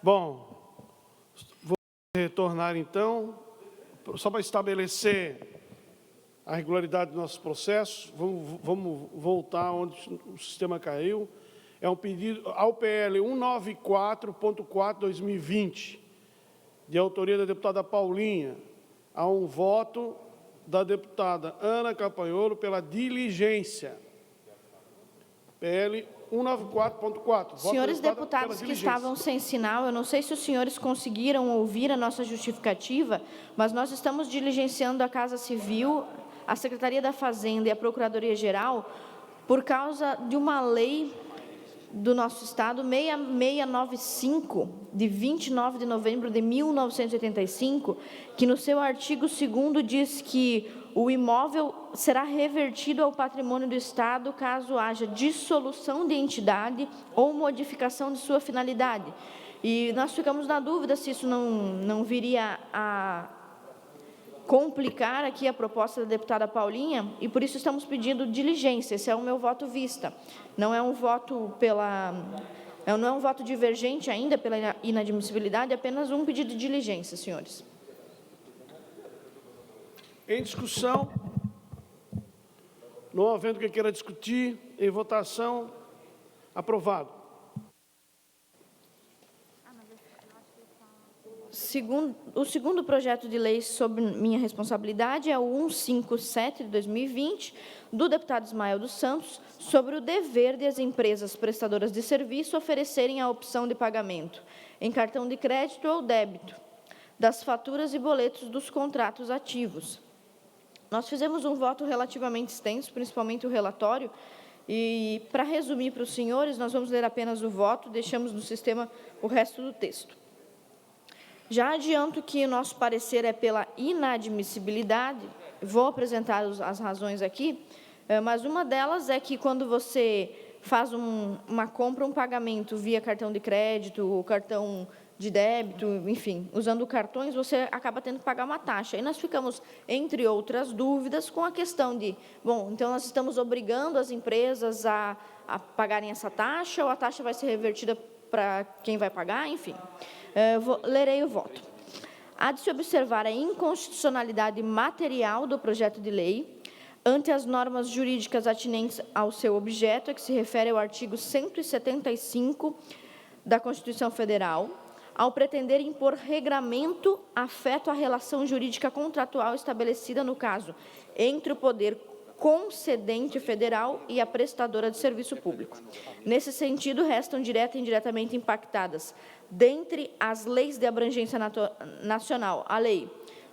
Bom, vou retornar, então, só para estabelecer a regularidade do nosso processo, vamos voltar onde o sistema caiu. É um pedido ao PL 194.4/2020, de autoria da deputada Paulinha. Há um voto da deputada Ana Campanholo pela diligência. PL 194.4. Senhores deputados que estavam sem sinal, eu não sei se os senhores conseguiram ouvir a nossa justificativa, mas nós estamos diligenciando a Casa Civil, a Secretaria da Fazenda e a Procuradoria-Geral por causa de uma lei do nosso Estado, 6695, de 29 de novembro de 1985, que no seu artigo 2º diz que o imóvel será revertido ao patrimônio do Estado caso haja dissolução de entidade ou modificação de sua finalidade. E nós ficamos na dúvida se isso não viria a complicar aqui a proposta da deputada Paulinha, e por isso estamos pedindo diligência. Esse é o meu voto vista. Não é um voto não é um voto divergente ainda pela inadmissibilidade, é apenas um pedido de diligência, senhores. Em discussão, não havendo quem queira discutir, em votação, aprovado. O segundo projeto de lei sob minha responsabilidade é o 157 de 2020, do deputado Ismael dos Santos, sobre o dever das empresas prestadoras de serviço oferecerem a opção de pagamento em cartão de crédito ou débito das faturas e boletos dos contratos ativos. Nós fizemos um voto relativamente extenso, principalmente o relatório, e, para resumir para os senhores, nós vamos ler apenas o voto, deixamos no sistema o resto do texto. Já adianto que o nosso parecer é pela inadmissibilidade, vou apresentar as razões aqui, mas uma delas é que quando você faz uma compra, um pagamento via cartão de crédito, ou cartão de débito, enfim, usando cartões, você acaba tendo que pagar uma taxa. E nós ficamos, entre outras dúvidas, com a questão de, bom, então nós estamos obrigando as empresas a pagarem essa taxa, ou a taxa vai ser revertida para quem vai pagar, enfim. Lerei o voto. Há de se observar a inconstitucionalidade material do projeto de lei ante as normas jurídicas atinentes ao seu objeto, que se refere ao artigo 175 da Constituição Federal, ao pretender impor regramento afeto à relação jurídica contratual estabelecida, no caso, entre o poder concedente federal e a prestadora de serviço público. Nesse sentido, restam direta e indiretamente impactadas, dentre as leis de abrangência nacional, a Lei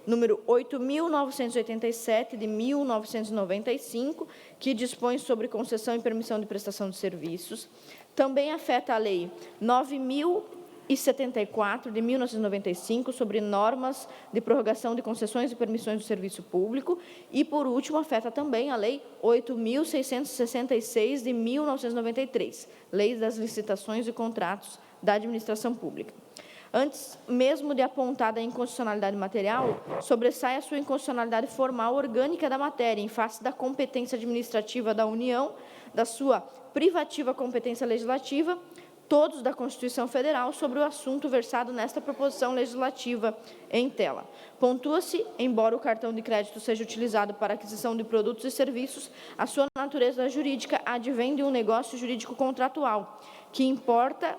número 8.987, de 1995, que dispõe sobre concessão e permissão de prestação de serviços. Também afeta a Lei 9.074, de 1995, sobre normas de prorrogação de concessões e permissões do serviço público. E, por último, afeta também a Lei 8.666, de 1993, Lei das Licitações e Contratos da Administração Pública. Antes mesmo de apontada a inconstitucionalidade material, sobressai a sua inconstitucionalidade formal orgânica da matéria, em face da competência administrativa da União, da sua privativa competência legislativa, todos da Constituição Federal, sobre o assunto versado nesta proposição legislativa em tela. Pontua-se, embora o cartão de crédito seja utilizado para aquisição de produtos e serviços, a sua natureza jurídica advém de um negócio jurídico contratual, que importa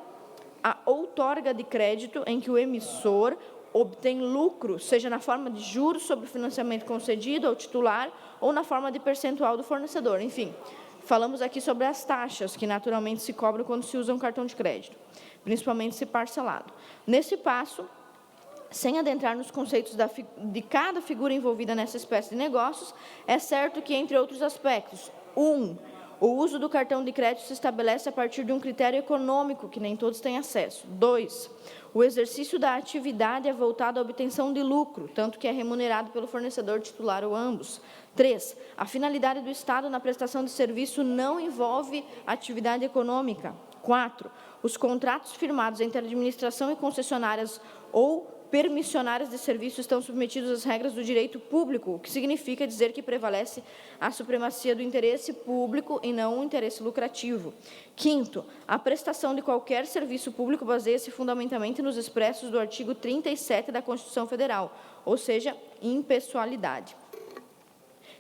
a outorga de crédito em que o emissor obtém lucro, seja na forma de juros sobre o financiamento concedido ao titular ou na forma de percentual do fornecedor. Enfim, falamos aqui sobre as taxas que naturalmente se cobram quando se usa um cartão de crédito, principalmente se parcelado. Nesse passo, sem adentrar nos conceitos de cada figura envolvida nessa espécie de negócios, é certo que, entre outros aspectos, o uso do cartão de crédito se estabelece a partir de um critério econômico, que nem todos têm acesso. 2, o exercício da atividade é voltado à obtenção de lucro, tanto que é remunerado pelo fornecedor titular ou ambos. 3, a finalidade do Estado na prestação de serviço não envolve atividade econômica. 4, os contratos firmados entre a administração e concessionárias ou permissionárias de serviço estão submetidos às regras do direito público, o que significa dizer que prevalece a supremacia do interesse público e não o interesse lucrativo. Quinto, a prestação de qualquer serviço público baseia-se fundamentalmente nos expressos do artigo 37 da Constituição Federal, ou seja, impessoalidade.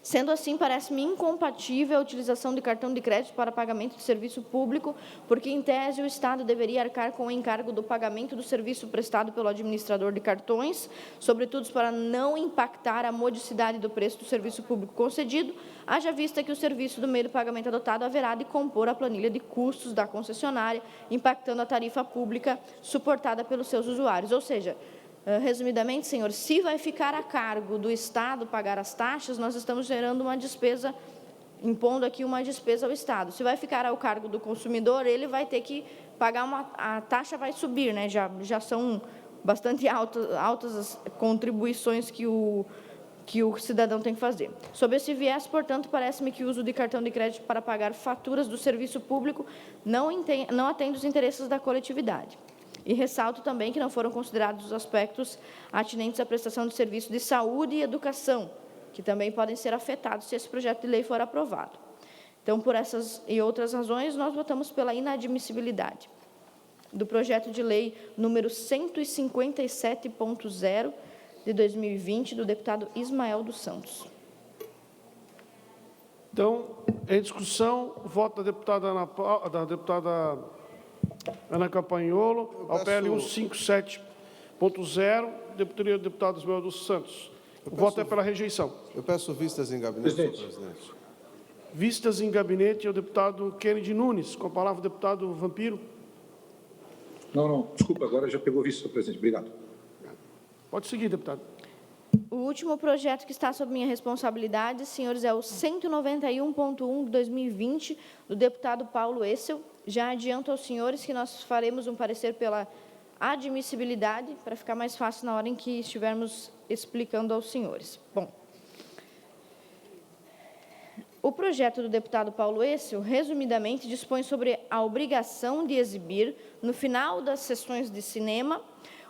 Sendo assim, parece-me incompatível a utilização de cartão de crédito para pagamento de serviço público, porque, em tese, o Estado deveria arcar com o encargo do pagamento do serviço prestado pelo administrador de cartões, sobretudo para não impactar a modicidade do preço do serviço público concedido, haja vista que o serviço do meio de pagamento adotado haverá de compor a planilha de custos da concessionária, impactando a tarifa pública suportada pelos seus usuários. Ou seja, resumidamente, senhor, se vai ficar a cargo do Estado pagar as taxas, nós estamos gerando uma despesa, impondo aqui uma despesa ao Estado. Se vai ficar ao cargo do consumidor, ele vai ter que pagar a taxa vai subir, né? Já são bastante altas as contribuições que o cidadão tem que fazer. Sob esse viés, portanto, parece-me que o uso de cartão de crédito para pagar faturas do serviço público não atende os interesses da coletividade. E ressalto também que não foram considerados os aspectos atinentes à prestação de serviço de saúde e educação, que também podem ser afetados se esse projeto de lei for aprovado. Então, por essas e outras razões, nós votamos pela inadmissibilidade do projeto de lei número 157.0 de 2020, do deputado Ismael dos Santos. Então, em discussão, o voto da deputada Ana Campagnolo, ao PL 157.0, deputaria do deputado Ismael dos Santos. O voto é pela rejeição. Eu peço vistas em gabinete, senhor presidente. Vistas em gabinete ao deputado Kennedy Nunes. Com a palavra o deputado Vampiro. Não, desculpa, agora já pegou vista, senhor presidente. Obrigado. Pode seguir, deputado. O último projeto que está sob minha responsabilidade, senhores, é o 191.1 de 2020, do deputado Paulo Essel. Já adianto aos senhores que nós faremos um parecer pela admissibilidade, para ficar mais fácil na hora em que estivermos explicando aos senhores. Bom, o projeto do deputado Paulo Essel, resumidamente, dispõe sobre a obrigação de exibir, no final das sessões de cinema,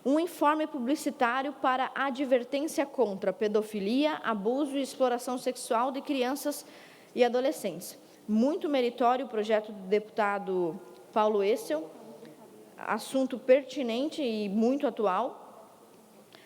um informe publicitário para advertência contra pedofilia, abuso e exploração sexual de crianças e adolescentes. Muito meritório o projeto do deputado Paulo Essel, assunto pertinente e muito atual.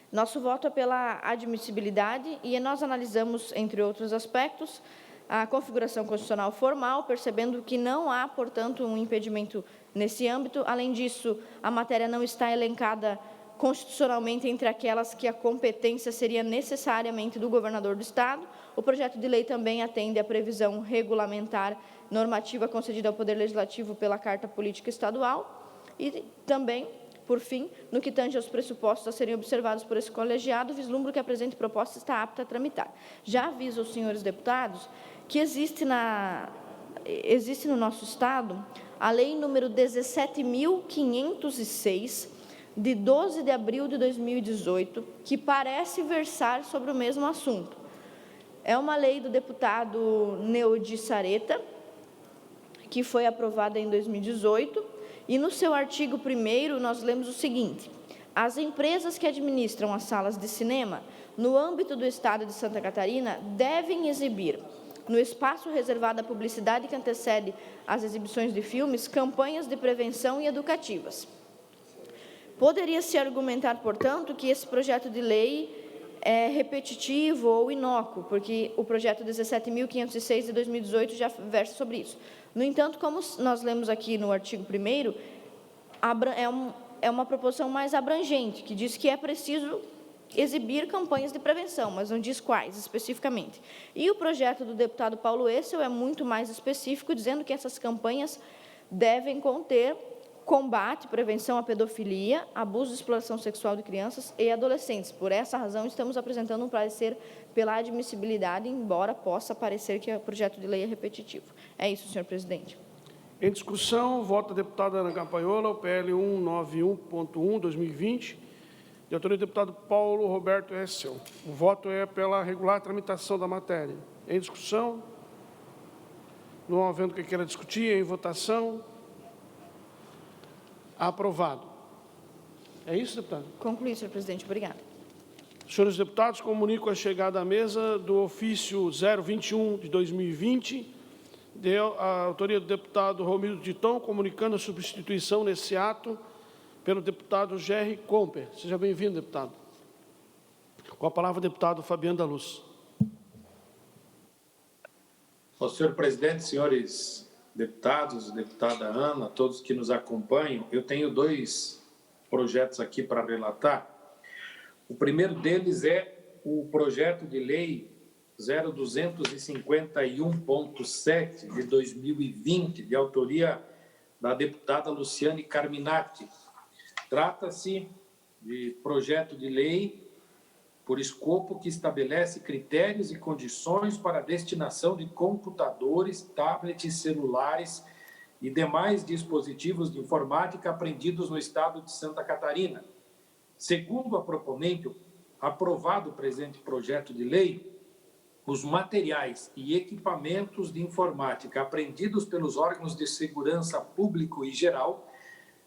Nosso voto é pela admissibilidade e nós analisamos, entre outros aspectos, a configuração constitucional formal, percebendo que não há, portanto, um impedimento nesse âmbito. Além disso, a matéria não está elencada constitucionalmente entre aquelas que a competência seria necessariamente do governador do Estado. O projeto de lei também atende à previsão regulamentar normativa concedida ao Poder Legislativo pela Carta Política Estadual e também, por fim, no que tange aos pressupostos a serem observados por esse colegiado, vislumbro que a presente proposta está apta a tramitar. Já aviso aos senhores deputados que existe no nosso Estado a Lei número 17.506, de 12 de abril de 2018, que parece versar sobre o mesmo assunto. É uma lei do deputado Neudi Sareta, que foi aprovada em 2018, e no seu artigo 1º nós lemos o seguinte: as empresas que administram as salas de cinema, no âmbito do Estado de Santa Catarina, devem exibir, no espaço reservado à publicidade que antecede as exibições de filmes, campanhas de prevenção e educativas. Poderia-se argumentar, portanto, que esse projeto de lei é repetitivo ou inócuo, porque o projeto 17.506 de 2018 já versa sobre isso. No entanto, como nós lemos aqui no artigo 1º, é uma proposição mais abrangente, que diz que é preciso exibir campanhas de prevenção, mas não diz quais especificamente. E o projeto do deputado Paulo Essel é muito mais específico, dizendo que essas campanhas devem conter combate, prevenção à pedofilia, abuso e exploração sexual de crianças e adolescentes. Por essa razão, estamos apresentando um parecer pela admissibilidade, embora possa parecer que o projeto de lei é repetitivo. É isso, senhor presidente. Em discussão, voto da deputada Ana Campagnolo, ao PL 191.1, 2020, de autoria do deputado Paulo Roberto Essel. O voto é pela regular tramitação da matéria. Em discussão, não havendo que queira discutir, em votação, aprovado. É isso, deputado? Concluí, senhor presidente. Obrigada. Senhores deputados, comunico a chegada à mesa do ofício 021 de 2020, de autoria do deputado Romildo Titon, comunicando a substituição nesse ato pelo deputado Gerry Comper. Seja bem-vindo, deputado. Com a palavra, o deputado Fabiano da Luz. Senhor presidente, senhores deputados, deputada Ana, todos que nos acompanham, eu tenho 2 projetos aqui para relatar. O primeiro deles é o projeto de lei 0251.7 de 2020, de autoria da deputada Luciane Carminati. Trata-se de projeto de lei por escopo que estabelece critérios e condições para a destinação de computadores, tablets, celulares e demais dispositivos de informática apreendidos no estado de Santa Catarina. Segundo a proponente, aprovado o presente projeto de lei, os materiais e equipamentos de informática apreendidos pelos órgãos de segurança público e geral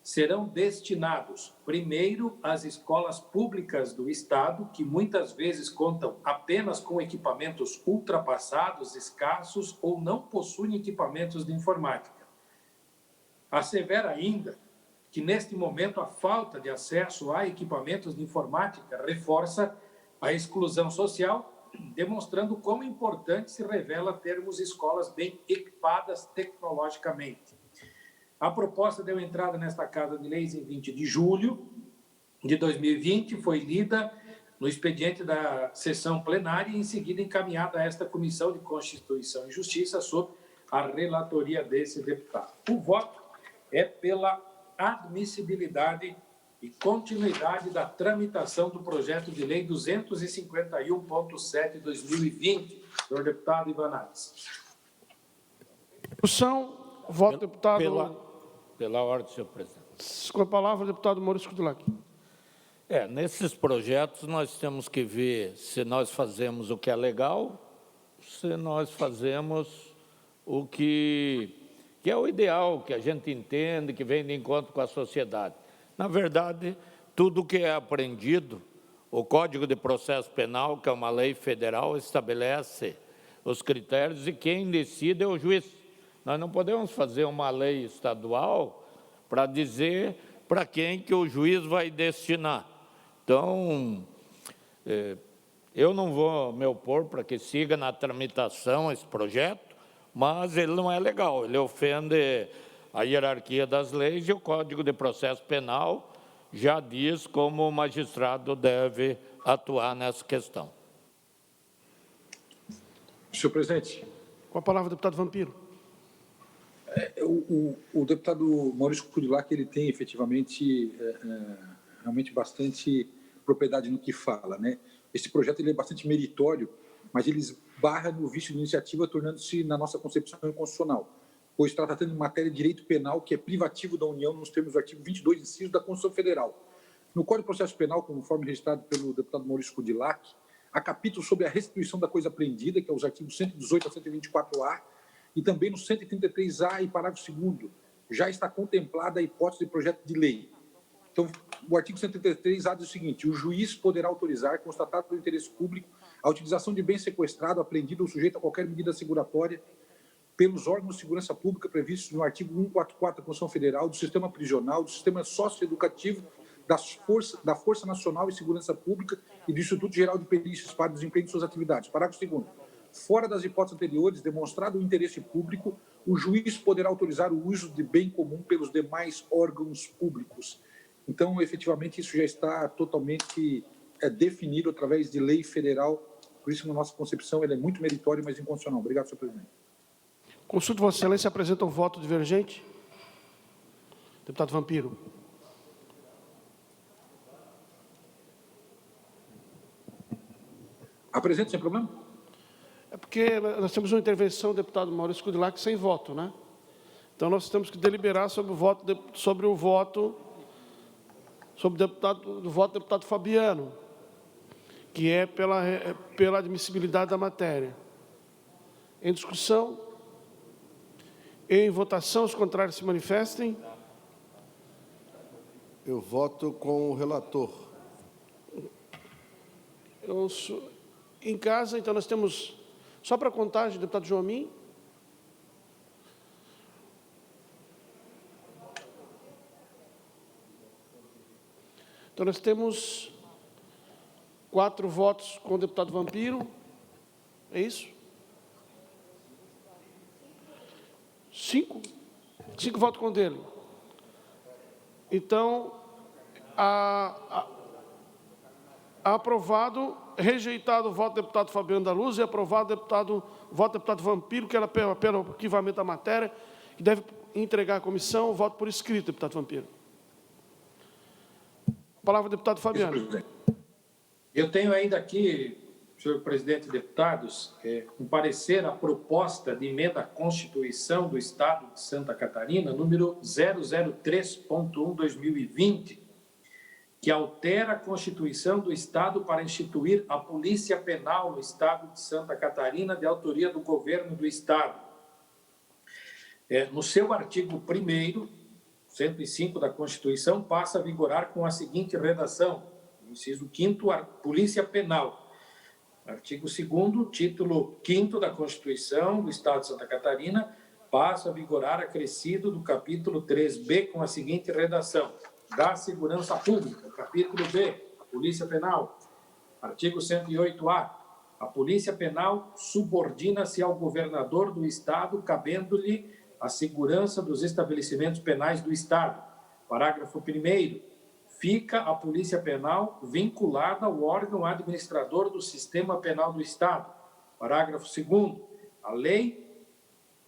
serão destinados, primeiro, às escolas públicas do Estado, que muitas vezes contam apenas com equipamentos ultrapassados, escassos ou não possuem equipamentos de informática. Assevera ainda que, neste momento, a falta de acesso a equipamentos de informática reforça a exclusão social, demonstrando quão importante se revela termos escolas bem equipadas tecnologicamente. A proposta deu entrada nesta Casa de Leis em 20 de julho de 2020, foi lida no expediente da sessão plenária e, em seguida, encaminhada a esta Comissão de Constituição e Justiça sob a relatoria desse deputado. O voto é pela admissibilidade e continuidade da tramitação do projeto de lei 251.7 de 2020, senhor deputado Ivanates. Discussão, voto, deputado... Pela ordem, senhor presidente. Com a palavra, o deputado Maurício Kudulak. Nesses projetos nós temos que ver se nós fazemos o que é legal, se nós fazemos o que é o ideal, que a gente entende, que vem de encontro com a sociedade. Na verdade, tudo que é aprendido, o Código de Processo Penal, que é uma lei federal, estabelece os critérios e quem decide é o juiz. Nós não podemos fazer uma lei estadual para dizer para quem que o juiz vai destinar. Então, eu não vou me opor para que siga na tramitação esse projeto, mas ele não é legal, ele ofende a hierarquia das leis e o Código de Processo Penal já diz como o magistrado deve atuar nessa questão. Senhor presidente. Com a palavra, o deputado Vampiro. O deputado Maurício Kudulak, ele tem efetivamente realmente bastante propriedade no que fala, né? Esse projeto ele é bastante meritório, mas ele esbarra no vício de iniciativa, tornando-se, na nossa concepção, inconstitucional, pois está tratando de matéria de direito penal que é privativo da União nos termos do artigo 22, inciso da Constituição Federal. No Código de Processo Penal, conforme registrado pelo deputado Maurício Kudulak, há capítulos sobre a restituição da coisa apreendida, que é os artigos 118 a 124A, e também no 133A e parágrafo 2º, já está contemplada a hipótese de projeto de lei. Então, o artigo 133A diz o seguinte: o juiz poderá autorizar, constatado pelo interesse público, a utilização de bem sequestrado, apreendido ou sujeito a qualquer medida seguratória pelos órgãos de segurança pública previstos no artigo 144 da Constituição Federal, do sistema prisional, do sistema socioeducativo, da Força Nacional e Segurança Pública e do Instituto Geral de Perícias para o desempenho de suas atividades. Parágrafo 2º. Fora das hipóteses anteriores, demonstrado o interesse público, o juiz poderá autorizar o uso de bem comum pelos demais órgãos públicos. Então, efetivamente, isso já está totalmente definido através de lei federal. Por isso, na nossa concepção, ele é muito meritório, mas inconstitucional. Obrigado, senhor presidente. Consulto Vossa Excelência, apresenta um voto divergente. Deputado Vampiro. Apresento, sem problema? É porque nós temos uma intervenção do deputado Maurício Kudulak sem voto, né? Então, nós temos que deliberar sobre o voto do deputado Fabiano, que é pela admissibilidade da matéria. Em discussão? Em votação, os contrários se manifestem. Eu voto com o relator. Em casa, então, nós temos, só para a contagem, deputado Joamin. Então, nós temos 4 votos com o deputado Vampiro. É isso? 5 votos com dele. Então, aprovado, rejeitado o voto do deputado Fabiano da Luz e aprovado o voto do deputado Vampiro, que era pelo arquivamento da matéria, que deve entregar à comissão o voto por escrito, deputado Vampiro. Palavra, deputado Fabiano. Eu tenho ainda aqui, senhor presidente e deputados, um parecer à proposta de emenda à Constituição do Estado de Santa Catarina, número 003.1/2020, que altera a Constituição do Estado para instituir a Polícia Penal no Estado de Santa Catarina, de autoria do Governo do Estado. No seu artigo 1º, 105 da Constituição, passa a vigorar com a seguinte redação, inciso 5º, a Polícia Penal. Artigo 2º, título 5º da Constituição do Estado de Santa Catarina, passa a vigorar acrescido do capítulo 3B com a seguinte redação: da Segurança Pública. Capítulo B, Polícia Penal. Artigo 108-A. A Polícia Penal subordina-se ao governador do Estado, cabendo-lhe a segurança dos estabelecimentos penais do Estado. Parágrafo 1º. Fica a Polícia Penal vinculada ao órgão administrador do Sistema Penal do Estado. Parágrafo 2º. A lei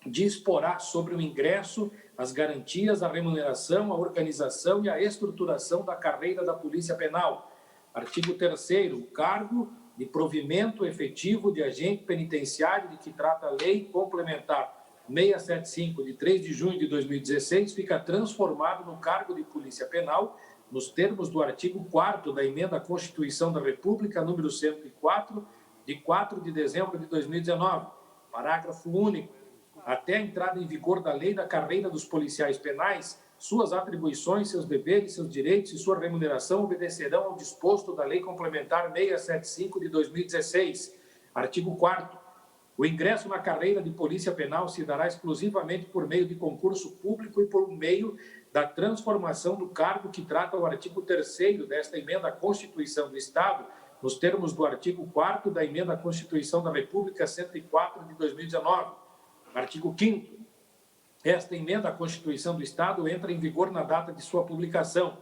disporá sobre o ingresso, as garantias, a remuneração, a organização e a estruturação da carreira da Polícia Penal. Artigo 3º. O cargo de provimento efetivo de agente penitenciário de que trata a Lei Complementar 675, de 3 de junho de 2016, fica transformado no cargo de Polícia Penal, nos termos do artigo 4º da Emenda à Constituição da República, número 104, de 4 de dezembro de 2019. Parágrafo único. Até a entrada em vigor da Lei da Carreira dos Policiais Penais, suas atribuições, seus deveres, seus direitos e sua remuneração obedecerão ao disposto da Lei Complementar 675 de 2016. Artigo 4º. O ingresso na carreira de Polícia Penal se dará exclusivamente por meio de concurso público e por meio da transformação do cargo que trata o artigo 3º desta Emenda à Constituição do Estado, nos termos do artigo 4º da Emenda à Constituição da República 104 de 2019. Artigo 5º. Esta emenda à Constituição do Estado entra em vigor na data de sua publicação.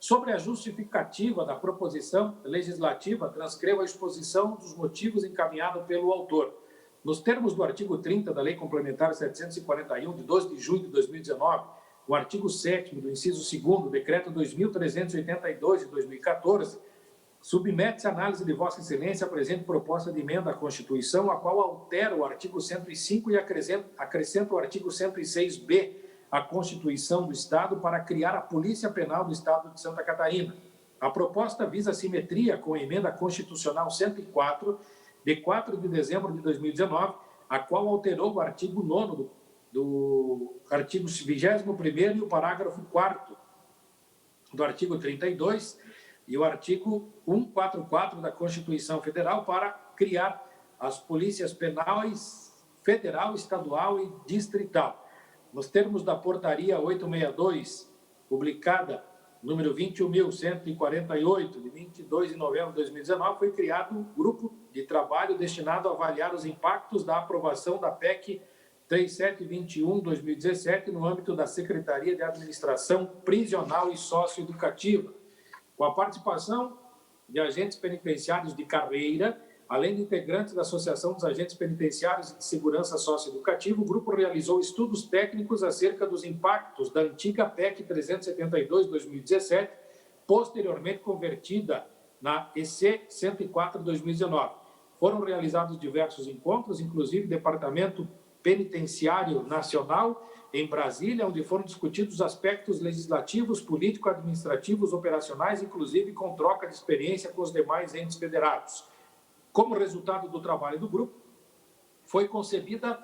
Sobre a justificativa da proposição legislativa, transcrevo a exposição dos motivos encaminhada pelo autor. Nos termos do artigo 30 da Lei Complementar 741, de 12 de junho de 2019, o artigo 7º do inciso 2º do Decreto 2.382, de 2014, submete-se à análise de Vossa Excelência a presente proposta de emenda à Constituição, a qual altera o artigo 105 e acrescenta o artigo 106b à Constituição do Estado para criar a Polícia Penal do Estado de Santa Catarina. A proposta visa a simetria com a emenda constitucional 104, de 4 de dezembro de 2019, a qual alterou o artigo 9º do artigo 21º e o parágrafo 4º do artigo 32 e o artigo 144 da Constituição Federal para criar as polícias penais federal, estadual e distrital. Nos termos da Portaria 862, publicada número 21.148, de 22 de novembro de 2019, foi criado um grupo de trabalho destinado a avaliar os impactos da aprovação da PEC 3721/2017 no âmbito da Secretaria de Administração Prisional e Socioeducativa, com a participação de agentes penitenciários de carreira, além de integrantes da Associação dos Agentes Penitenciários e de Segurança Socioeducativa. O grupo realizou estudos técnicos acerca dos impactos da antiga PEC 372/2017, posteriormente convertida na EC 104/2019. Foram realizados diversos encontros, inclusive Departamento Penitenciário Nacional, em Brasília, onde foram discutidos aspectos legislativos, político-administrativos, operacionais, inclusive com troca de experiência com os demais entes federados. Como resultado do trabalho do grupo, foi concebida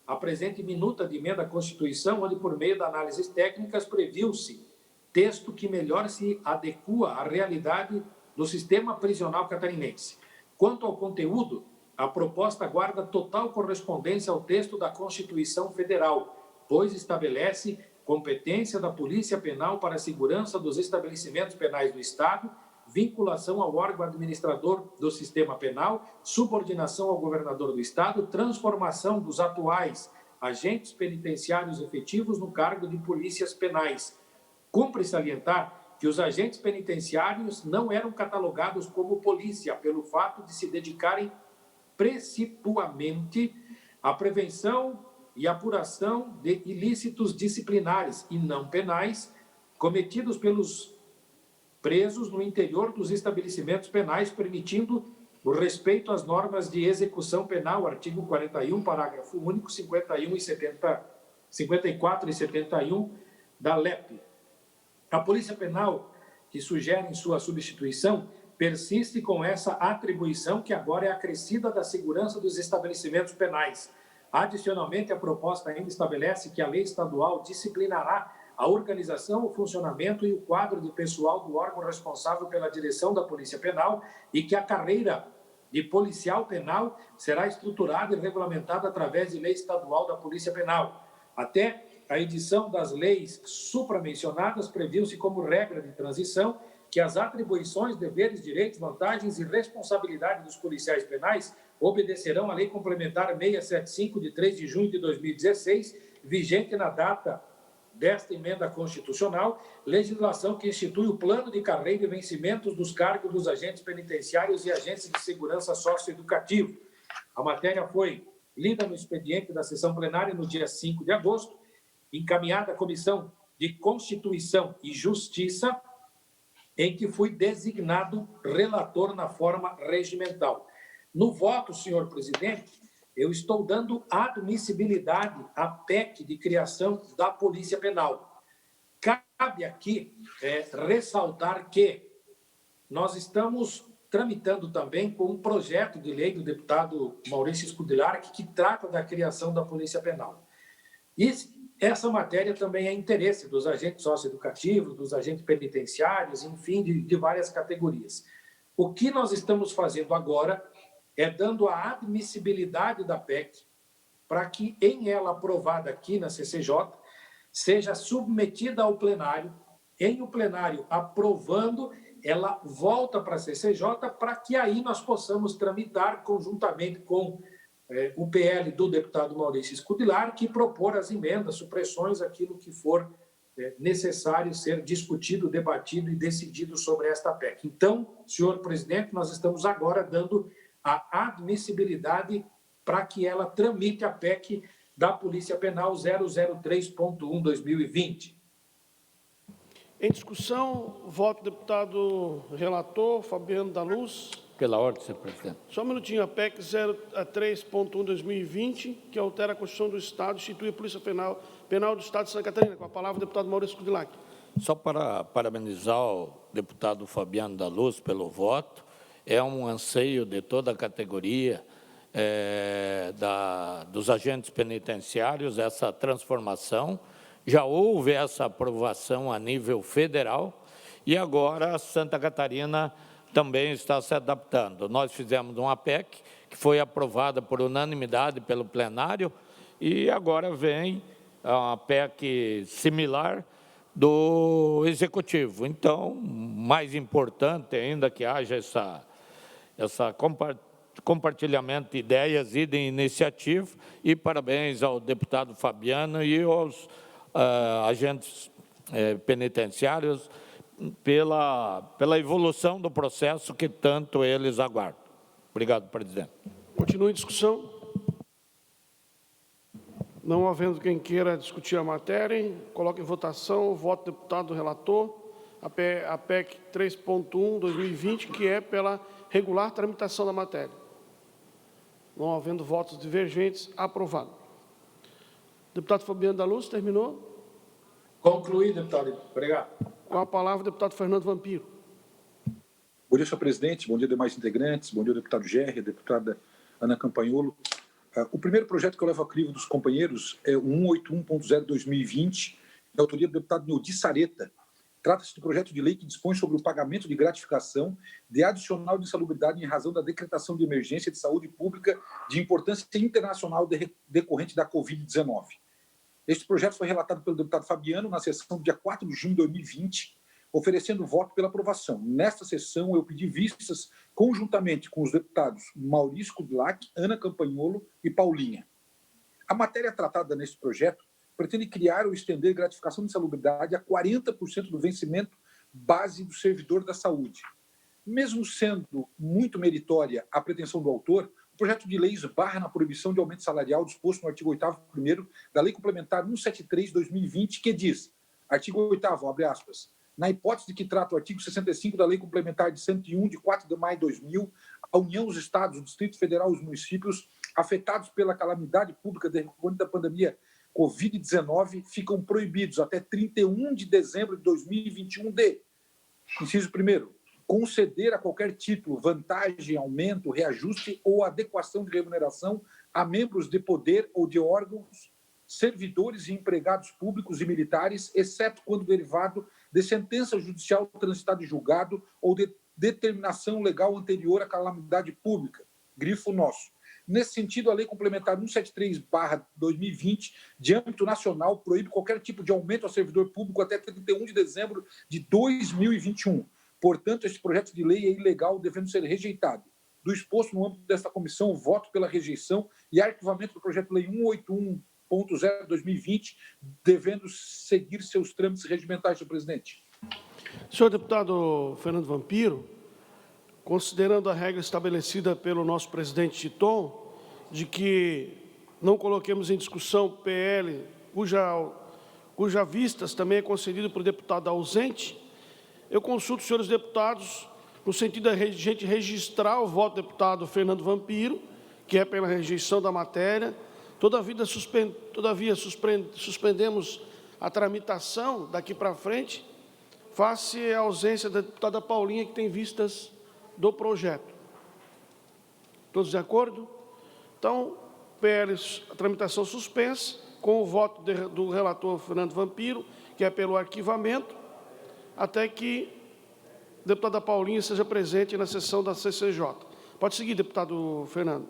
a presente minuta de emenda à Constituição, onde, por meio de análises técnicas, previu-se texto que melhor se adequa à realidade do sistema prisional catarinense. Quanto ao conteúdo, a proposta guarda total correspondência ao texto da Constituição Federal, pois estabelece competência da Polícia Penal para a segurança dos estabelecimentos penais do Estado, vinculação ao órgão administrador do sistema penal, subordinação ao governador do Estado, transformação dos atuais agentes penitenciários efetivos no cargo de polícias penais. Cumpre salientar que os agentes penitenciários não eram catalogados como polícia pelo fato de se dedicarem precipuamente à prevenção e apuração de ilícitos disciplinares e não penais cometidos pelos presos no interior dos estabelecimentos penais, permitindo o respeito às normas de execução penal, artigo 41, parágrafo único, 54 e 71 da LEP. A Polícia Penal, que sugere em sua substituição, persiste com essa atribuição que agora é acrescida da segurança dos estabelecimentos penais. Adicionalmente, a proposta ainda estabelece que a lei estadual disciplinará a organização, o funcionamento e o quadro de pessoal do órgão responsável pela direção da Polícia Penal e que a carreira de policial penal será estruturada e regulamentada através de lei estadual da Polícia Penal. Até a edição das leis supramencionadas previu-se como regra de transição que as atribuições, deveres, direitos, vantagens e responsabilidade dos policiais penais obedecerão à Lei Complementar 675, de 3 de junho de 2016, vigente na data desta emenda constitucional, legislação que institui o plano de carreira e vencimentos dos cargos dos agentes penitenciários e agentes de segurança socioeducativo. A matéria foi lida no expediente da sessão plenária no dia 5 de agosto, encaminhada à Comissão de Constituição e Justiça, em que fui designado relator na forma regimental. No voto, senhor presidente, eu estou dando admissibilidade à PEC de criação da Polícia Penal. Cabe aqui ressaltar que nós estamos tramitando também com um projeto de lei do deputado Maurício Scudillar, que trata da criação da Polícia Penal. E essa matéria também é interesse dos agentes socioeducativos, dos agentes penitenciários, enfim, de várias categorias. O que nós estamos fazendo agora é dando a admissibilidade da PEC para que, em ela aprovada aqui na CCJ, seja submetida ao plenário, em o plenário aprovando, ela volta para a CCJ para que aí nós possamos tramitar conjuntamente com o PL do deputado Maurício Scudillar, que propor as emendas, supressões, aquilo que for necessário ser discutido, debatido e decidido sobre esta PEC. Então, senhor presidente, nós estamos agora dando a admissibilidade para que ela tramite a PEC da Polícia Penal 003.1/2020. Em discussão, voto do deputado relator Fabiano da Luz. Pela ordem, senhor presidente. Só um minutinho. A PEC 03.1/2020, que altera a Constituição do Estado, institui a Polícia Penal do Estado de Santa Catarina. Com a palavra, o deputado Maurício Scudillar. Só para parabenizar o deputado Fabiano da Luz pelo voto. É um anseio de toda a categoria dos agentes penitenciários, essa transformação. Já houve essa aprovação a nível federal e agora Santa Catarina também está se adaptando. Nós fizemos uma PEC que foi aprovada por unanimidade pelo plenário e agora vem a PEC similar do Executivo. Então, mais importante ainda que haja essa compartilhamento de ideias e de iniciativa, e parabéns ao deputado Fabiano e aos agentes penitenciários pela evolução do processo que tanto eles aguardam. Obrigado, presidente. Continue a discussão. Não havendo quem queira discutir a matéria, coloque em votação o voto do deputado relator, a PEC 3.1/2020, que é pela regular tramitação da matéria. Não havendo votos divergentes, aprovado. Deputado Fabiano da Luz, terminou? Concluí, deputado. Obrigado. Com a palavra, o deputado Fernando Vampiro. Bom dia, senhor presidente. Bom dia, demais integrantes. Bom dia, deputado Gerri, deputada Ana Campanholo. O primeiro projeto que eu levo a crivo dos companheiros é o 181.0/2020, de autoria do deputado Neudi Sareta, Trata-se do projeto de lei que dispõe sobre o pagamento de gratificação de adicional de insalubridade em razão da decretação de emergência de saúde pública de importância internacional decorrente da Covid-19. Este projeto foi relatado pelo deputado Fabiano na sessão do dia 4 de junho de 2020, oferecendo voto pela aprovação. Nesta sessão, eu pedi vistas conjuntamente com os deputados Maurício Kudlak, Ana Campagnolo e Paulinha. A matéria tratada neste projeto pretende criar ou estender gratificação de insalubridade a 40% do vencimento base do servidor da saúde. Mesmo sendo muito meritória a pretensão do autor, o projeto de lei esbarra na proibição de aumento salarial disposto no artigo 8º da Lei Complementar 173/2020, que diz, artigo 8º, abre aspas, na hipótese de que trata o artigo 65 da Lei Complementar de 101, de 4 de maio de 2000, a União, os Estados, o Distrito Federal e os municípios afetados pela calamidade pública decorrente da pandemia Covid-19 ficam proibidos até 31 de dezembro de 2021 de, inciso 1º, conceder a qualquer título, vantagem, aumento, reajuste ou adequação de remuneração a membros de poder ou de órgãos, servidores e empregados públicos e militares, exceto quando derivado de sentença judicial transitada em julgado ou de determinação legal anterior à calamidade pública. Grifo nosso. Nesse sentido, a Lei Complementar 173/2020, de âmbito nacional, proíbe qualquer tipo de aumento ao servidor público até 31 de dezembro de 2021. Portanto, este projeto de lei é ilegal, devendo ser rejeitado. Do exposto no âmbito desta comissão, voto pela rejeição e arquivamento do projeto de lei 181.0/2020, devendo seguir seus trâmites regimentais, senhor presidente. Senhor deputado Fernando Vampiro, considerando a regra estabelecida pelo nosso presidente Titon, de que não coloquemos em discussão PL, cuja vistas também é concedido por deputado ausente, eu consulto os senhores deputados no sentido da gente registrar o voto do deputado Fernando Vampiro, que é pela rejeição da matéria. Todavia, suspendemos a tramitação daqui para frente, face à ausência da deputada Paulinha, que tem vistas do projeto. Todos de acordo? Então, PL, a tramitação suspensa, com o voto do relator Fernando Vampiro, que é pelo arquivamento, até que a deputada Paulinha seja presente na sessão da CCJ. Pode seguir, deputado Fernando.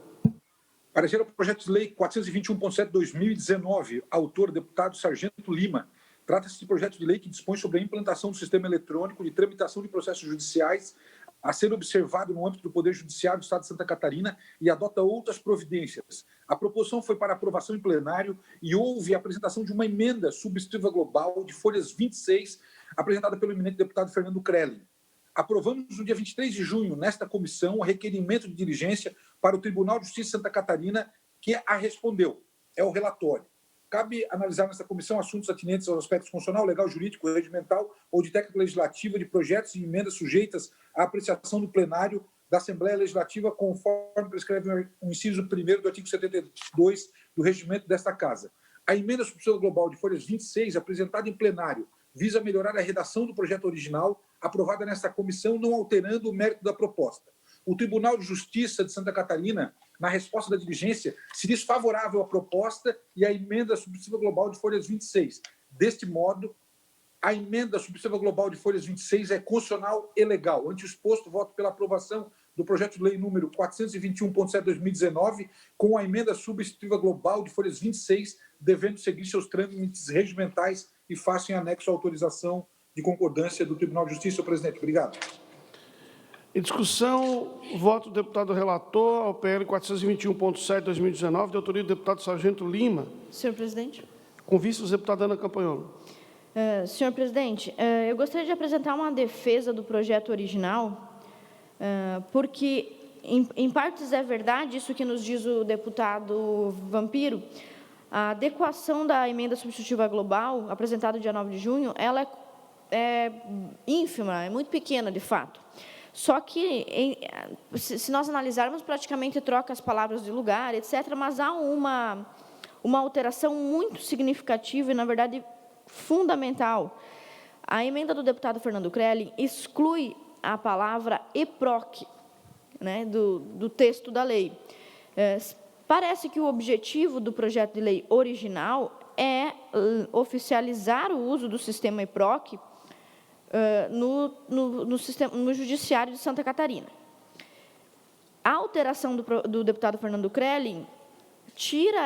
Parecer ao projeto de lei 421.7/2019, autor, deputado Sargento Lima. Trata-se de projeto de lei que dispõe sobre a implantação do sistema eletrônico de tramitação de processos judiciais a ser observado no âmbito do Poder Judiciário do Estado de Santa Catarina e adota outras providências. A proposição foi para aprovação em plenário e houve a apresentação de uma emenda substitutiva global de folhas 26, apresentada pelo eminente deputado Fernando Crelli. Aprovamos no dia 23 de junho, nesta comissão, o requerimento de diligência para o Tribunal de Justiça de Santa Catarina, que a respondeu. É o relatório. Cabe analisar nesta comissão assuntos atinentes aos aspectos constitucional, legal, jurídico, regimental ou de técnica legislativa de projetos e emendas sujeitas à apreciação do plenário da Assembleia Legislativa, conforme prescreve o inciso 1º do artigo 72 do regimento desta Casa. A emenda substitutiva global de folhas 26, apresentada em plenário, visa melhorar a redação do projeto original, aprovada nesta comissão, não alterando o mérito da proposta. O Tribunal de Justiça de Santa Catarina, na resposta da diligência, se diz favorável à proposta e à emenda substitutiva global de folhas 26. Deste modo, a emenda substitutiva global de folhas 26 é constitucional e legal. Ante o exposto, voto pela aprovação do projeto de lei número 421.7/2019, com a emenda substitutiva global de folhas 26, devendo seguir seus trâmites regimentais e façam em anexo a autorização de concordância do Tribunal de Justiça. Senhor presidente, obrigado. Em discussão, o voto do deputado relator ao PL 421.7/2019, de autoria do deputado Sargento Lima. Senhor presidente. Com vistas do deputado Ana Campagnolo. Senhor presidente, eu gostaria de apresentar uma defesa do projeto original, porque, em partes, é verdade isso que nos diz o deputado Vampiro. A adequação da emenda substitutiva global, apresentada dia 9 de junho, ela é ínfima, é muito pequena, de fato. Só que, se nós analisarmos, praticamente troca as palavras de lugar, etc., mas há uma alteração muito significativa e, na verdade, fundamental. A emenda do deputado Fernando Crelli exclui a palavra EPROC, né, do texto da lei. Parece que o objetivo do projeto de lei original é oficializar o uso do sistema EPROC no Judiciário de Santa Catarina. A alteração do deputado Fernando Crelin tira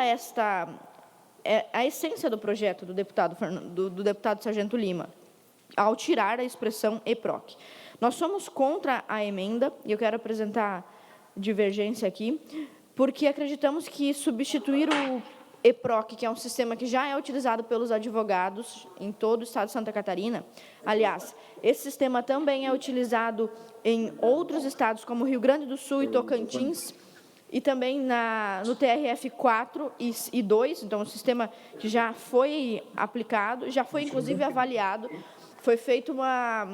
a essência do projeto do deputado Sargento Lima, ao tirar a expressão EPROC. Nós somos contra a emenda, e eu quero apresentar divergência aqui, porque acreditamos que substituir o EPROC, que é um sistema que já é utilizado pelos advogados em todo o estado de Santa Catarina. Aliás, esse sistema também é utilizado em outros estados, como Rio Grande do Sul e Tocantins, e também no TRF 4 e 2, então, um sistema que já foi aplicado, já foi, inclusive, avaliado. Foi feita uma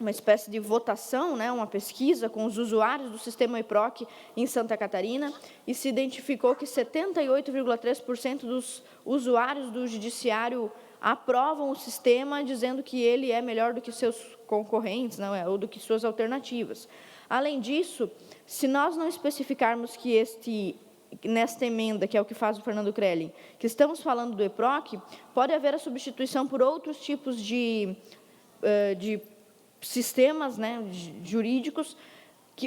espécie de votação, né, uma pesquisa com os usuários do sistema EPROC em Santa Catarina, e se identificou que 78,3% dos usuários do judiciário aprovam o sistema, dizendo que ele é melhor do que seus concorrentes, não é, ou do que suas alternativas. Além disso, se nós não especificarmos que nesta emenda, que é o que faz o Fernando Crelin, que estamos falando do EPROC, pode haver a substituição por outros tipos de sistemas, né, jurídicos,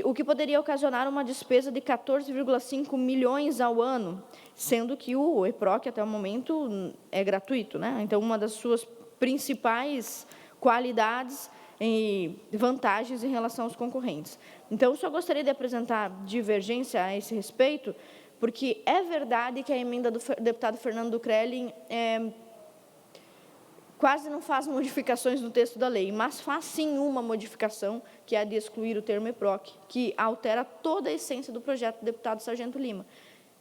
o que poderia ocasionar uma despesa de 14,5 milhões ao ano, sendo que o EPROC, até o momento, é gratuito, né? Então, uma das suas principais qualidades e vantagens em relação aos concorrentes. Então, eu só gostaria de apresentar divergência a esse respeito, porque é verdade que a emenda do deputado Fernando Crelin quase não faz modificações no texto da lei, mas faz sim uma modificação, que é a de excluir o termo EPROC, que altera toda a essência do projeto do deputado Sargento Lima.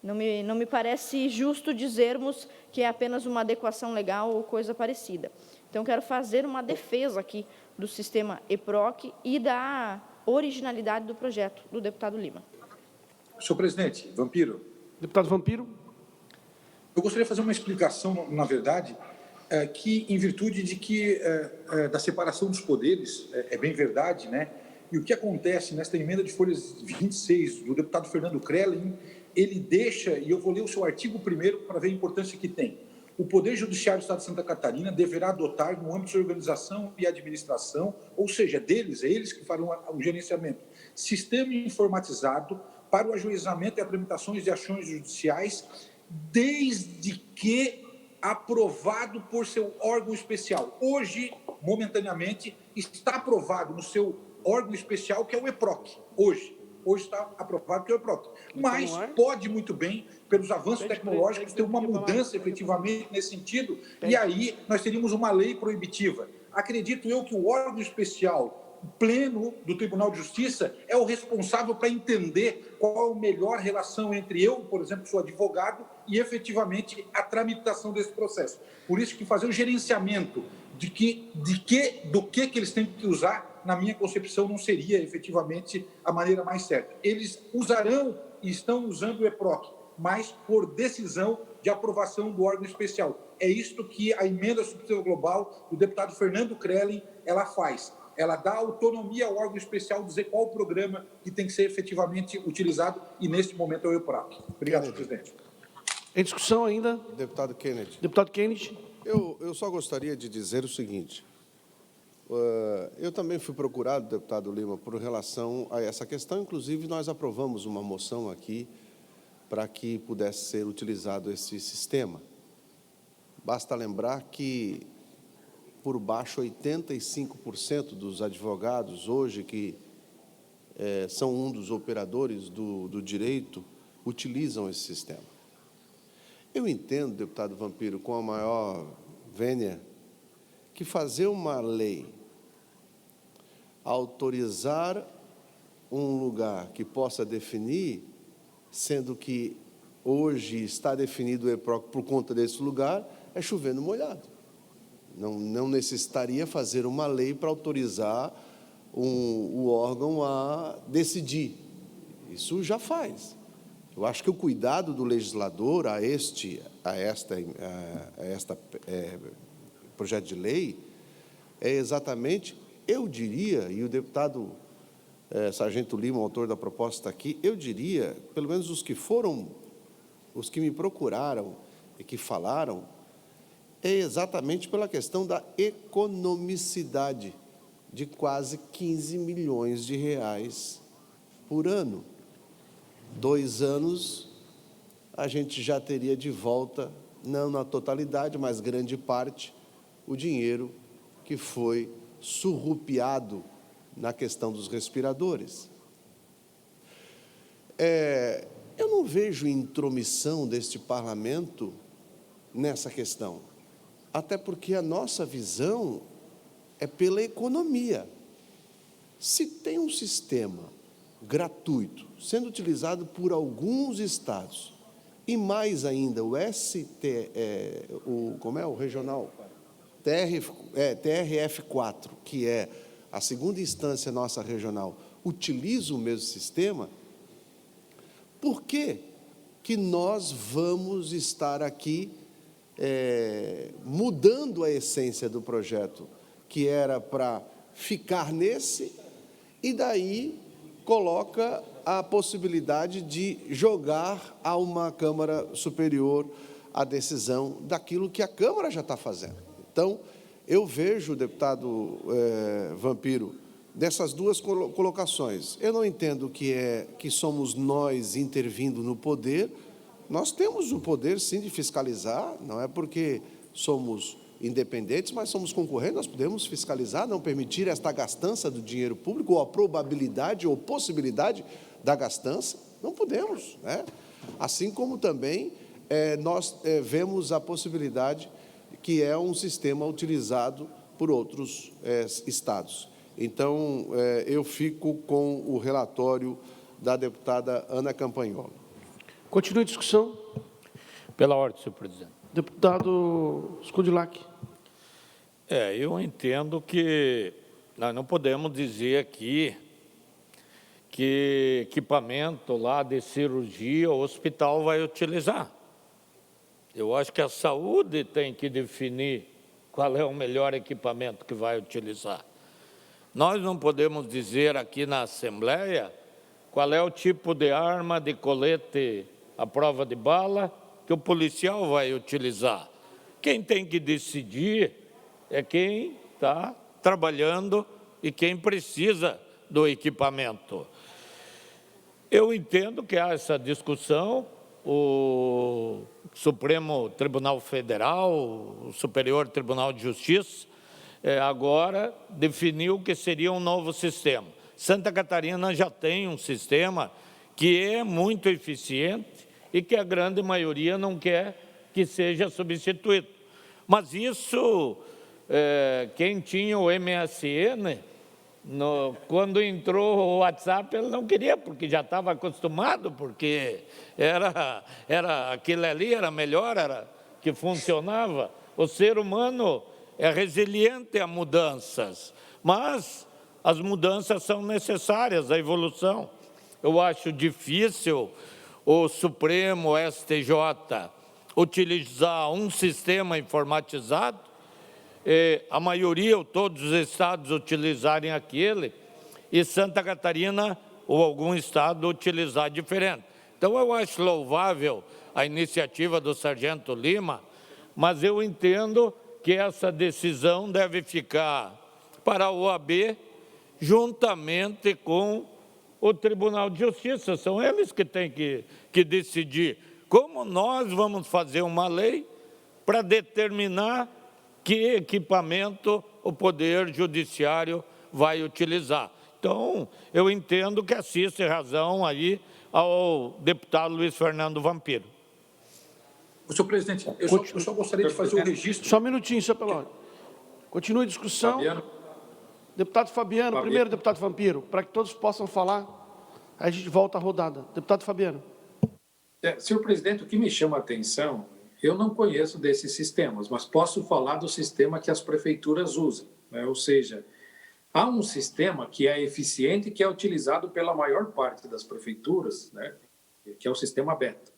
Não me parece justo dizermos que é apenas uma adequação legal ou coisa parecida. Então, quero fazer uma defesa aqui do sistema EPROC e da originalidade do projeto do deputado Lima. Senhor presidente, Vampiro. Deputado Vampiro. Eu gostaria de fazer uma explicação, na verdade, que, em virtude de que da separação dos poderes, é bem verdade, né? E o que acontece nesta emenda de folhas 26 do deputado Fernando Crelin, ele deixa, e eu vou ler o seu artigo 1º para ver a importância que tem. O Poder Judiciário do Estado de Santa Catarina deverá adotar, no âmbito de organização e administração, ou seja, é eles que farão o gerenciamento, sistema informatizado para o ajuizamento e a tramitações de ações judiciais, desde que aprovado por seu órgão especial. Hoje, momentaneamente, está aprovado no seu órgão especial, que é o EPROC. Hoje está aprovado que é o EPROC. Mas pode muito bem, pelos avanços tecnológicos, ter uma mudança efetivamente nesse sentido, e aí nós teríamos uma lei proibitiva. Acredito eu que o órgão especial pleno do Tribunal de Justiça é o responsável para entender qual a melhor relação entre eu, por exemplo, que sou advogado, e efetivamente a tramitação desse processo. Por isso que fazer o gerenciamento do que eles têm que usar, na minha concepção, não seria efetivamente a maneira mais certa. Eles usarão e estão usando o EPROC, mas por decisão de aprovação do órgão especial. É isto que a emenda substitutiva global do deputado Fernando Crelin, ela faz. Ela dá autonomia ao órgão especial dizer qual o programa que tem que ser efetivamente utilizado, e neste momento é o EPROC. Obrigado, senhor presidente. Em discussão ainda? Deputado Kennedy. Deputado Kennedy. Eu só gostaria de dizer o seguinte. Eu também fui procurado, deputado Lima, por relação a essa questão. Inclusive, nós aprovamos uma moção aqui para que pudesse ser utilizado esse sistema. Basta lembrar que, por baixo, 85% dos advogados hoje, que são um dos operadores do direito, utilizam esse sistema. Eu entendo, deputado Vampiro, com a maior vênia, que fazer uma lei, autorizar um lugar que possa definir, sendo que hoje está definido o EPROC por conta desse lugar, é chover no molhado. Não necessitaria fazer uma lei para autorizar o órgão a decidir. Isso já faz. Eu acho que o cuidado do legislador a este projeto de lei é exatamente, eu diria, e o deputado Sargento Lima, o autor da proposta aqui, eu diria, pelo menos os que me procuraram e que falaram, é exatamente pela questão da economicidade de quase 15 milhões de reais por ano. 2 anos, a gente já teria de volta, não na totalidade, mas grande parte, o dinheiro que foi surrupiado na questão dos respiradores. Eu não vejo intromissão deste parlamento nessa questão, até porque a nossa visão é pela economia. Se tem um sistema gratuito sendo utilizado por alguns estados, e mais ainda o o regional? TRF4, que é a segunda instância nossa regional, utiliza o mesmo sistema, por que que nós vamos estar aqui mudando a essência do projeto, que era para ficar nesse, e daí coloca a possibilidade de jogar a uma Câmara Superior a decisão daquilo que a Câmara já está fazendo. Então, eu vejo, deputado Vampiro, dessas duas colocações. Eu não entendo que somos nós intervindo no poder. Nós temos o poder, sim, de fiscalizar, não é porque somos independentes, mas somos concorrentes, nós podemos fiscalizar, não permitir esta gastança do dinheiro público, ou a probabilidade ou possibilidade da gastança, não podemos, né? Assim como também nós vemos a possibilidade que é um sistema utilizado por outros estados. Então, eu fico com o relatório da deputada Ana Campagnolo. Continue a discussão. Pela ordem, senhor presidente. Deputado Scudilacci. Eu entendo que nós não podemos dizer aqui que equipamento lá de cirurgia o hospital vai utilizar. Eu acho que a saúde tem que definir qual é o melhor equipamento que vai utilizar. Nós não podemos dizer aqui na Assembleia qual é o tipo de arma, de colete à prova de bala que o policial vai utilizar. Quem tem que decidir é quem está trabalhando e quem precisa do equipamento. Eu entendo que há essa discussão, o Supremo Tribunal Federal, o Superior Tribunal de Justiça, agora definiu que seria um novo sistema. Santa Catarina já tem um sistema que é muito eficiente e que a grande maioria não quer que seja substituído. Mas isso, quem tinha o MSN, quando entrou o WhatsApp, ele não queria, porque já estava acostumado, porque aquilo ali era melhor, era que funcionava. O ser humano é resiliente a mudanças, mas as mudanças são necessárias, a evolução. Eu acho difícil o Supremo, o STJ, utilizar um sistema informatizado, a maioria ou todos os estados utilizarem aquele, e Santa Catarina ou algum estado utilizar diferente. Então, eu acho louvável a iniciativa do Sargento Lima, mas eu entendo que essa decisão deve ficar para a OAB, juntamente com o Tribunal de Justiça. São eles que têm que decidir como nós vamos fazer uma lei para determinar que equipamento o Poder Judiciário vai utilizar. Então, eu entendo que assiste razão aí ao deputado Luiz Fernando Vampiro. Senhor presidente, eu só gostaria de fazer o registro. Só um minutinho, senhor Peloni. Continue a discussão. Fabiano. Deputado Fabiano, primeiro deputado Vampiro, para que todos possam falar, aí a gente volta à rodada. Deputado Fabiano. Senhor presidente, o que me chama a atenção, eu não conheço desses sistemas, mas posso falar do sistema que as prefeituras usam, né? Ou seja, há um sistema que é eficiente e que é utilizado pela maior parte das prefeituras, né? Que é o sistema Beta.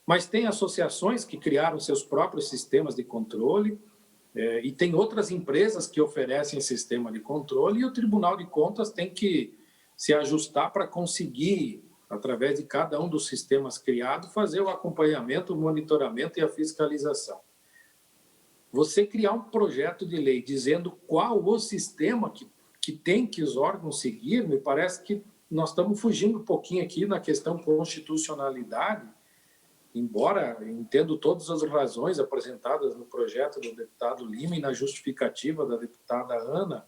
Mas tem associações que criaram seus próprios sistemas de controle, e tem outras empresas que oferecem sistema de controle, e o Tribunal de Contas tem que se ajustar para conseguir, através de cada um dos sistemas criados, fazer o acompanhamento, o monitoramento e a fiscalização. você criar um projeto de lei dizendo qual o sistema que tem que os órgãos seguir, me parece que nós estamos fugindo um pouquinho aqui na questão constitucionalidade, embora entendo todas as razões apresentadas no projeto do deputado Lima e na justificativa da deputada Ana,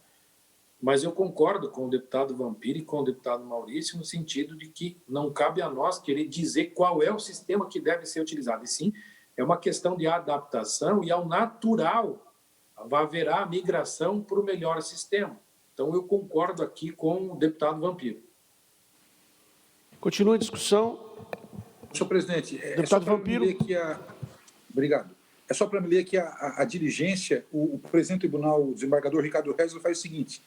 mas eu concordo com o deputado Vampiro e com o deputado Maurício no sentido de que não cabe a nós querer dizer qual é o sistema que deve ser utilizado, e sim, é uma questão de adaptação e ao natural haverá a migração para o melhor sistema. Então, eu concordo aqui com o deputado Vampiro. Continua a discussão. Senhor presidente, Deputado Vampiro. Obrigado. É só para me ler que a diligência, o presidente do tribunal, o desembargador Ricardo Reis, faz o seguinte,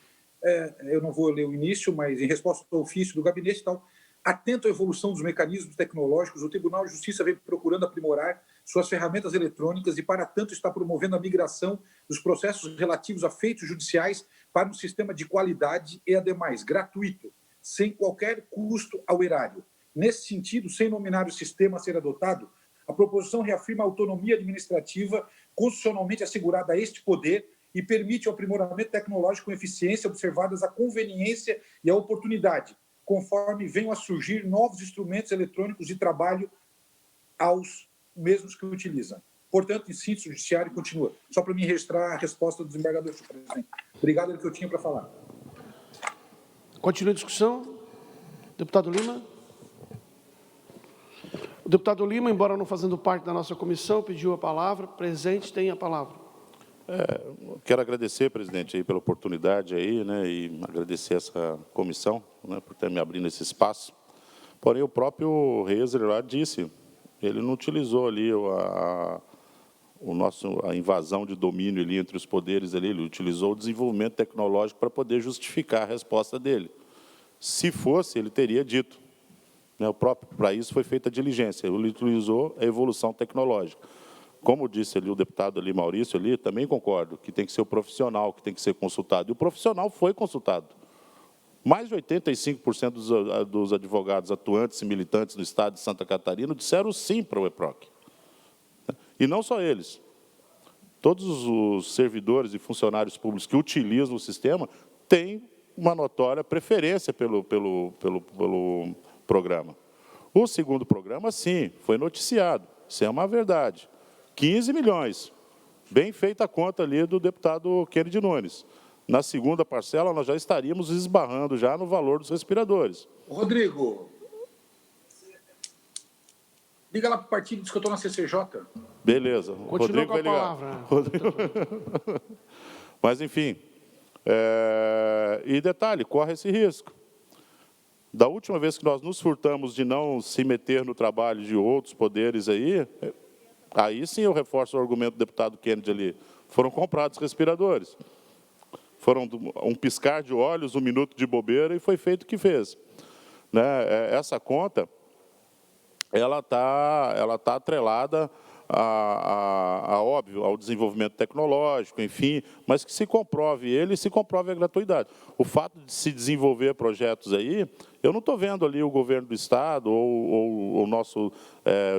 eu não vou ler o início, mas em resposta ao ofício do gabinete e tal, atento à evolução dos mecanismos tecnológicos, o Tribunal de Justiça vem procurando aprimorar suas ferramentas eletrônicas e, para tanto, está promovendo a migração dos processos relativos a feitos judiciais para um sistema de qualidade e, ademais, gratuito, sem qualquer custo ao erário. Nesse sentido, sem nominar o sistema a ser adotado, a proposição reafirma a autonomia administrativa constitucionalmente assegurada a este poder e permite o aprimoramento tecnológico com eficiência, observadas a conveniência e a oportunidade, conforme venham a surgir novos instrumentos eletrônicos de trabalho aos mesmos que utilizam. Portanto, em síntese, o Judiciário continua. Só para me registrar a resposta do desembargador, senhor presidente. Obrigado, era o que eu tinha para falar. Continua a discussão. Deputado Lima. O deputado Lima, embora não fazendo parte da nossa comissão, pediu a palavra. Presente, tem a palavra. Quero agradecer, presidente, aí, pela oportunidade aí, né, e agradecer essa comissão, né, por ter me abrindo esse espaço. Porém, o próprio Reis lá disse, ele não utilizou ali a invasão de domínio ali entre os poderes ali, ele utilizou o desenvolvimento tecnológico para poder justificar a resposta dele. Se fosse, ele teria dito. Né, para isso foi feita a diligência, ele utilizou a evolução tecnológica. Como disse ali o deputado ali, Maurício, ali, também concordo que tem que ser o profissional que tem que ser consultado. E o profissional foi consultado. Mais de 85% dos advogados atuantes e militantes no estado de Santa Catarina disseram sim para o EPROC. E não só eles. Todos os servidores e funcionários públicos que utilizam o sistema têm uma notória preferência pelo programa. O segundo programa, sim, foi noticiado. Isso é uma verdade. 15 milhões. Bem feita a conta ali do deputado Kennedy Nunes. Na segunda parcela, nós já estaríamos esbarrando já no valor dos respiradores. Rodrigo, liga lá para o partido, diz que eu estou na CCJ. Beleza. Continua Rodrigo com a vai ligar. palavra. Rodrigo... Mas, enfim. E detalhe, corre esse risco. Da última vez que nós nos furtamos de não se meter no trabalho de outros poderes aí sim eu reforço o argumento do deputado Kennedy ali. Foram comprados respiradores. Foram um piscar de olhos, um minuto de bobeira e foi feito o que fez. Né? Essa conta, ela tá atrelada óbvio, ao desenvolvimento tecnológico, enfim, mas que se comprove ele e se comprove a gratuidade. O fato de se desenvolver projetos aí, eu não estou vendo ali o governo do Estado ou o nosso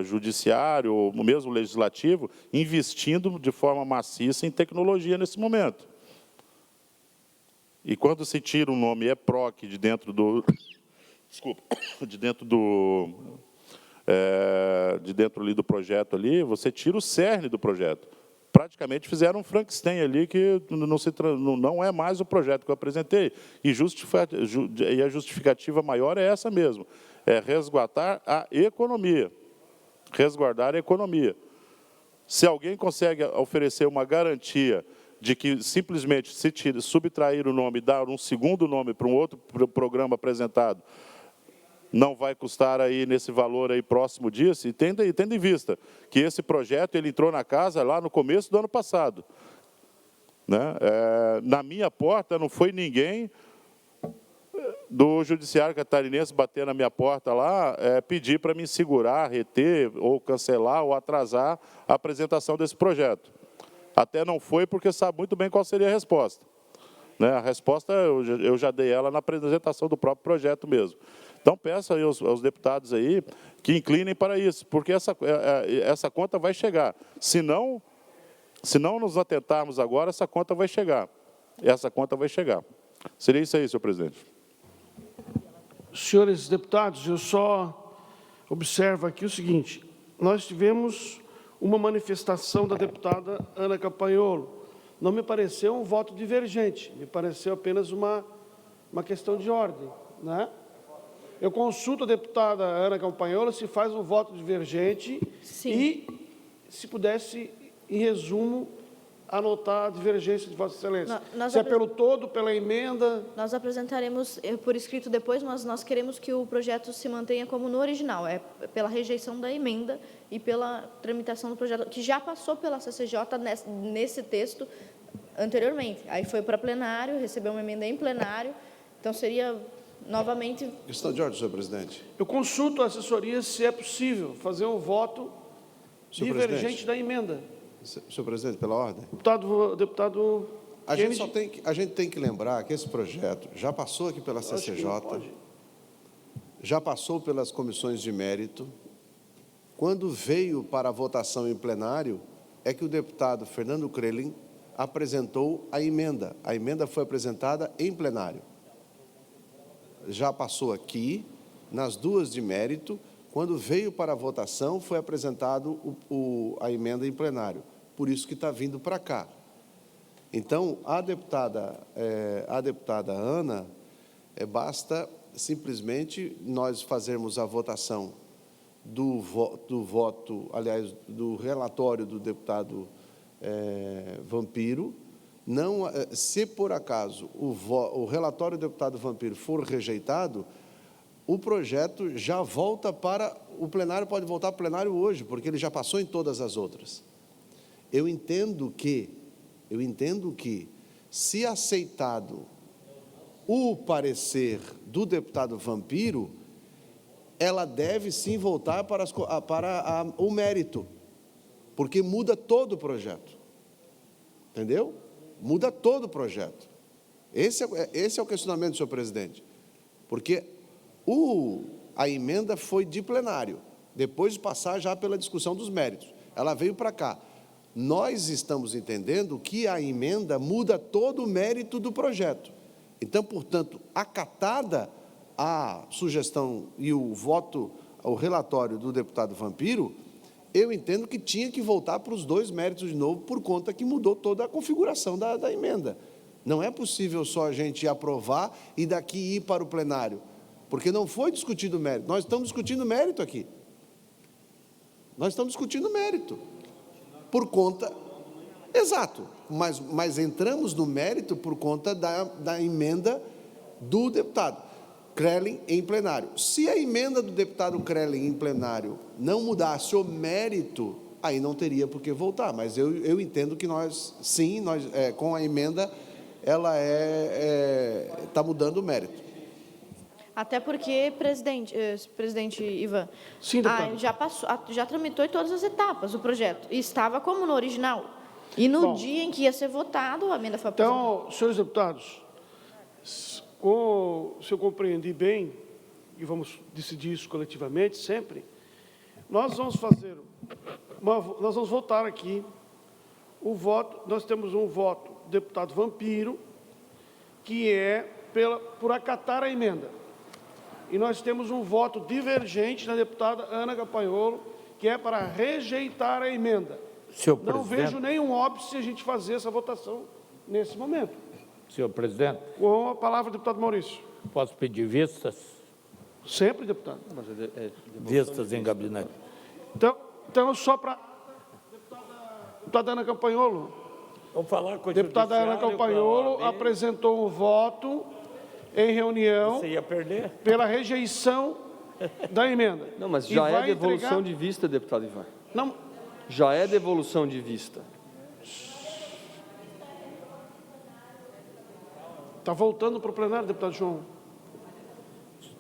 judiciário, ou mesmo o legislativo, investindo de forma maciça em tecnologia nesse momento. E quando se tira o nome EPROC de dentro do... Desculpa, de dentro ali do projeto ali, você tira o cerne do projeto. Praticamente fizeram um Frankenstein ali que não é mais o projeto que eu apresentei. E a justificativa maior é essa mesmo, é resguardar a economia. Resguardar a economia. Se alguém consegue oferecer uma garantia de que simplesmente se subtrair o nome e dar um segundo nome para um outro programa apresentado, não vai custar aí nesse valor aí próximo disso, e tendo em vista que esse projeto ele entrou na casa lá no começo do ano passado. Né? Na minha porta não foi ninguém do Judiciário Catarinense bater na minha porta lá, pedir para me segurar, reter, ou cancelar, ou atrasar a apresentação desse projeto. Até não foi porque sabe muito bem qual seria a resposta. Né? A resposta eu já dei ela na apresentação do próprio projeto mesmo. Então, peço aí aos deputados aí que inclinem para isso, porque essa conta vai chegar. Se não, Se não nos atentarmos agora, essa conta vai chegar. Essa conta vai chegar. Seria isso aí, senhor presidente. Senhores deputados, eu só observo aqui o seguinte: nós tivemos uma manifestação da deputada Ana Campanholo. Não me pareceu um voto divergente, me pareceu apenas uma questão de ordem, né? Eu consulto a deputada Ana Campanholo se faz um voto divergente. Sim. E, se pudesse, em resumo, anotar a divergência de Vossa Excelência. Se é pelo todo, pela emenda... Nós apresentaremos por escrito depois, mas nós queremos que o projeto se mantenha como no original, é pela rejeição da emenda e pela tramitação do projeto, que já passou pela CCJ nesse texto anteriormente. Aí foi para plenário, recebeu uma emenda em plenário, então seria novamente... Questão de ordem, senhor presidente. Eu consulto a assessoria se é possível fazer um voto divergente da emenda. Senhor presidente, pela ordem. Deputado A Kennedy. gente tem que lembrar que esse projeto já passou aqui pela CCJ, já passou pelas comissões de mérito. Quando veio para a votação em plenário, é que o deputado Fernando Crelin apresentou a emenda. A emenda foi apresentada em plenário. Já passou aqui, nas duas de mérito. Quando veio para a votação, foi apresentado a emenda em plenário. Por isso que está vindo para cá. Então, a deputada Ana, basta simplesmente nós fazermos a votação do relatório do deputado Vampiro. Não, se por acaso o relatório do deputado Vampiro for rejeitado, o projeto já volta para o plenário, pode voltar para o plenário hoje, porque ele já passou em todas as outras. Eu entendo que, se aceitado o parecer do deputado Vampiro, ela deve sim voltar para o mérito, porque muda todo o projeto. Entendeu? Muda todo o projeto. Esse é o questionamento, senhor presidente. Porque a emenda foi de plenário, depois de passar já pela discussão dos méritos. Ela veio para cá. Nós estamos entendendo que a emenda muda todo o mérito do projeto. Então, portanto, acatada a sugestão e o relatório do deputado Vampiro, eu entendo que tinha que voltar para os dois méritos de novo, por conta que mudou toda a configuração da emenda. Não é possível só a gente aprovar e daqui ir para o plenário, porque não foi discutido o mérito. Nós estamos discutindo mérito aqui. Nós estamos discutindo mérito. Por conta... Exato, mas entramos no mérito por conta da emenda do deputado Crelin em plenário. Se a emenda do deputado Crelin em plenário não mudasse o mérito, aí não teria por que voltar. Mas eu entendo que com a emenda, ela está mudando o mérito. Até porque, presidente Ivan, Sim, deputado. já tramitou em todas as etapas o projeto, e estava como no original. E no dia em que ia ser votado, a emenda foi apresentada. Então, senhores deputados, se eu compreendi bem, e vamos decidir isso coletivamente sempre, nós vamos votar aqui o voto. Nós temos um voto do deputado Vampiro, que é por acatar a emenda. E nós temos um voto divergente da deputada Ana Campanholo, que é para rejeitar a emenda. Senhor Não presidente, vejo nenhum óbvio se a gente fazer essa votação nesse momento. senhor presidente, Com a palavra, deputado Maurício. posso pedir vistas? Sempre, deputado. Vistas em gabinete. Então só para... Deputada Ana Campanholo. Vamos falar com o Deputada Ana judiciário, Campanholo com a OAB. apresentou um voto em reunião Você ia perder? pela rejeição da emenda. Não, mas E já é vai devolução entregar- de vista, deputado Ivan. Não, Já é devolução de vista. está voltando para o plenário, deputado João.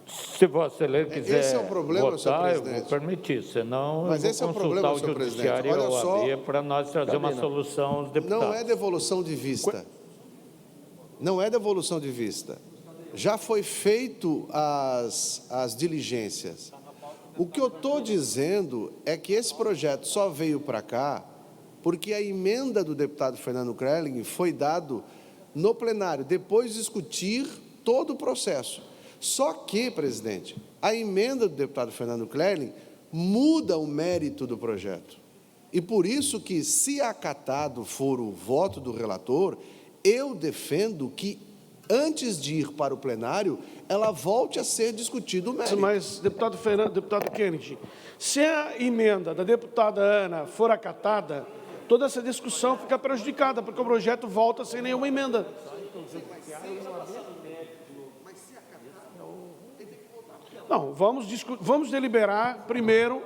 Se Vossa Excelência quiser Esse é o problema, senhor votar, eu vou presidente. permitir, senão Mas eu esse é vou o consultar problema, o senhor presidente. Judiciário e a Olha só, OAB para nós trazer uma solução aos deputados. Não é devolução de vista. Não é devolução de vista. Já foi feito as diligências. O que eu estou dizendo é que esse projeto só veio para cá porque a emenda do deputado Fernando Krelling foi dado no plenário, depois de discutir todo o processo. Só que, presidente, a emenda do deputado Fernando Krelling muda o mérito do projeto. E por isso que, se acatado for o voto do relator, eu defendo que, antes de ir para o plenário, ela volte a ser discutido o mérito. Mas, deputado Kennedy, se a emenda da deputada Ana for acatada, toda essa discussão fica prejudicada, porque o projeto volta sem nenhuma emenda. Não, vamos deliberar primeiro.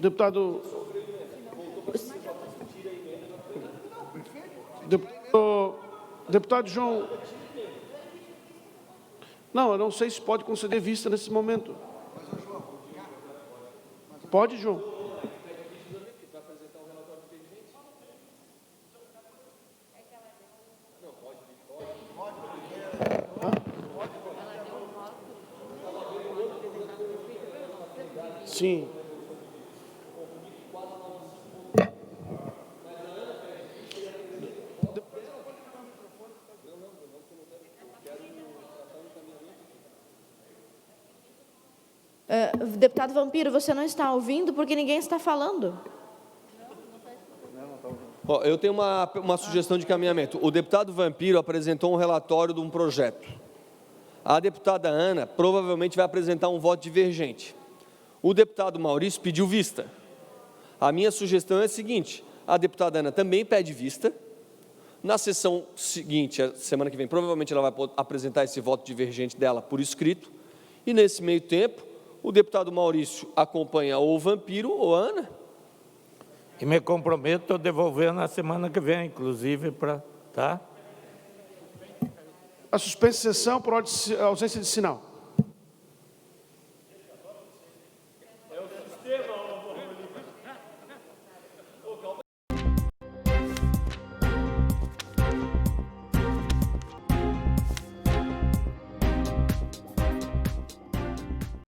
Deputado João. Não, eu não sei se pode conceder vista nesse momento. Pode, João? Sim. Deputado Vampiro, você não está ouvindo porque ninguém está falando. Eu tenho uma sugestão de caminhamento. O deputado Vampiro apresentou um relatório de um projeto. A deputada Ana provavelmente vai apresentar um voto divergente. O deputado Maurício pediu vista. A minha sugestão é a seguinte: a deputada Ana também pede vista. Na sessão seguinte, a semana que vem, provavelmente ela vai apresentar esse voto divergente dela por escrito. E, nesse meio tempo, o deputado Maurício acompanha ou o Vampiro ou a Ana. E me comprometo a devolver na semana que vem, inclusive, tá? A suspensa de sessão por ausência de sinal.